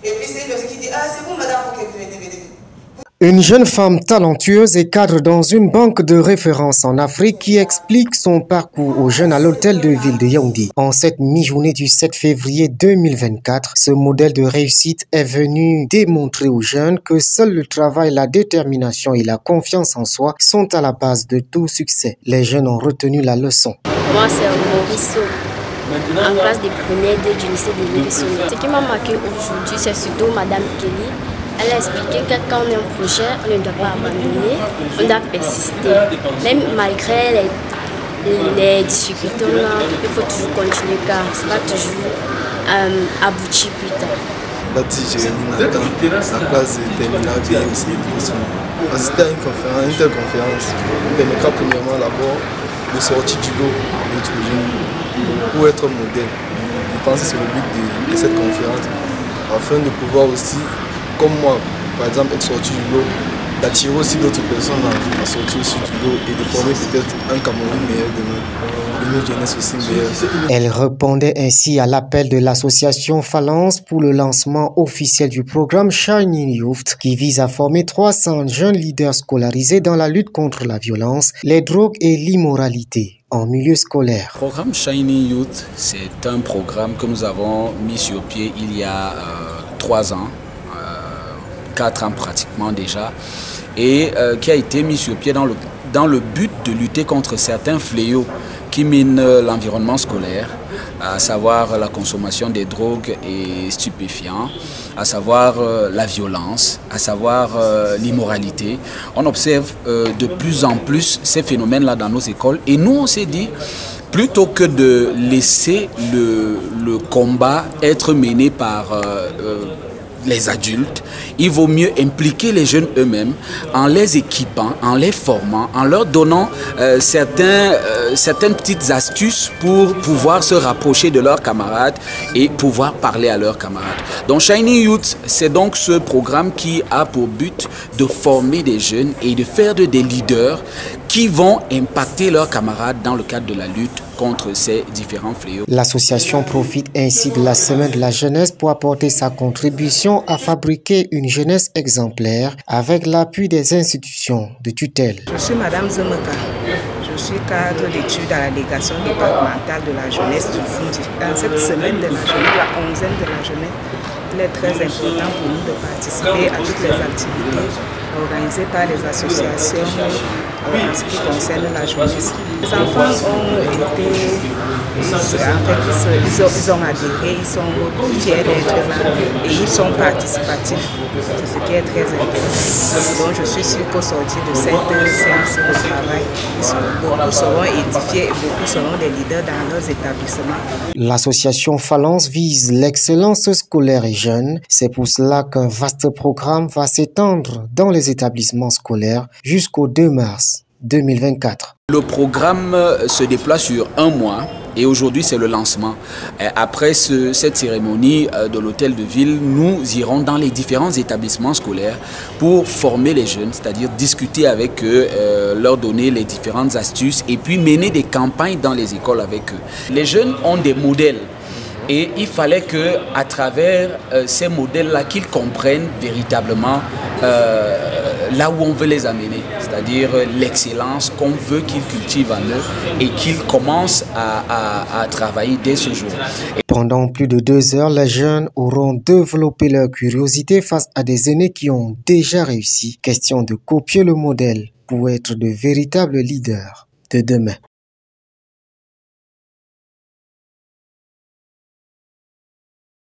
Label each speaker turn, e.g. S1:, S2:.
S1: Et puis c'est une personne qui dit, ah c'est vous madame, ok, venez.
S2: Une jeune femme talentueuse et cadre dans une banque de référence en Afrique qui explique son parcours aux jeunes à l'hôtel de ville de Yaoundé. En cette mi-journée du 7 février 2024, ce modèle de réussite est venu démontrer aux jeunes que seul le travail, la détermination et la confiance en soi sont à la base de tout succès. Les jeunes ont retenu la leçon.
S3: Moi, c'est Mauricio, en classe de première du lycée de l'Église. Ce qui m'a marqué aujourd'hui, c'est surtout Madame Kelly. Elle a expliqué que quand on a un projet, on ne doit pas abandonner, on doit persister. Même malgré les difficultés, il faut toujours continuer car ça va toujours aboutir plus tard.
S4: Bati Jérémy Nathan, la classe terminale de l'IMC Éducation. Assister à une telle conférence permettra premièrement d'abord de sortir du lot de notre jeune pour être modèle. Je pense que c'est le but de cette conférence, afin de pouvoir aussi, comme moi, par exemple, être sorti du lot, d'attirer aussi d'autres personnes à sortir aussi du lot et de former peut-être un Cameroun meilleur demain, une jeunesse aussi meilleure.
S2: Elle répondait ainsi à l'appel de l'association Phalanx pour le lancement officiel du programme Shining Youth qui vise à former 300 jeunes leaders scolarisés dans la lutte contre la violence, les drogues et l'immoralité en milieu scolaire.
S5: Le programme Shining Youth, c'est un programme que nous avons mis sur pied il y a 3 ans. 4 ans pratiquement déjà, et qui a été mis sur pied dans le but de lutter contre certains fléaux qui minent l'environnement scolaire, à savoir la consommation des drogues et stupéfiants, à savoir la violence, à savoir l'immoralité. On observe de plus en plus ces phénomènes-là dans nos écoles, et nous on s'est dit, plutôt que de laisser le combat être mené par les adultes, il vaut mieux impliquer les jeunes eux-mêmes en les équipant, en les formant, en leur donnant certaines petites astuces pour pouvoir se rapprocher de leurs camarades et pouvoir parler à leurs camarades. Donc Shining Youth, c'est donc ce programme qui a pour but de former des jeunes et de faire d'eux des leaders qui vont impacter leurs camarades dans le cadre de la lutte contre ces différents fléaux.
S2: L'association profite ainsi de la semaine de la jeunesse pour apporter sa contribution à fabriquer une jeunesse exemplaire avec l'appui des institutions de tutelle.
S6: Je suis Madame Zemeka. Je suis cadre d'études à la délégation départementale de la jeunesse du Fundi. Dans cette semaine de la jeunesse, la 11e de la jeunesse, il est très important pour nous de participer à toutes les activités organisées par les associations en ce qui concerne la jeunesse. Les enfants ont été, ils ont adhéré, ils sont fiers d'être là et ils sont participatifs. C'est ce qui est très intéressant. Donc je suis sûre qu'au sortir de cette séance de travail, beaucoup seront édifiés et beaucoup seront des leaders dans leurs établissements.
S2: L'association Phalanx vise l'excellence scolaire et jeune. C'est pour cela qu'un vaste programme va s'étendre dans les établissements scolaires jusqu'au 2 mars 2024.
S5: Le programme se déploie sur 1 mois et aujourd'hui c'est le lancement. Après cette cérémonie de l'hôtel de ville, nous irons dans les différents établissements scolaires pour former les jeunes, c'est-à-dire discuter avec eux, leur donner les différentes astuces et puis mener des campagnes dans les écoles avec eux. Les jeunes ont des modèles. Et il fallait qu'à travers ces modèles-là, qu'ils comprennent véritablement là où on veut les amener, c'est-à-dire l'excellence qu'on veut qu'ils cultivent en eux et qu'ils commencent à travailler dès ce jour.
S2: Pendant plus de 2 heures, les jeunes auront développé leur curiosité face à des aînés qui ont déjà réussi. Question de copier le modèle pour être de véritables leaders de demain.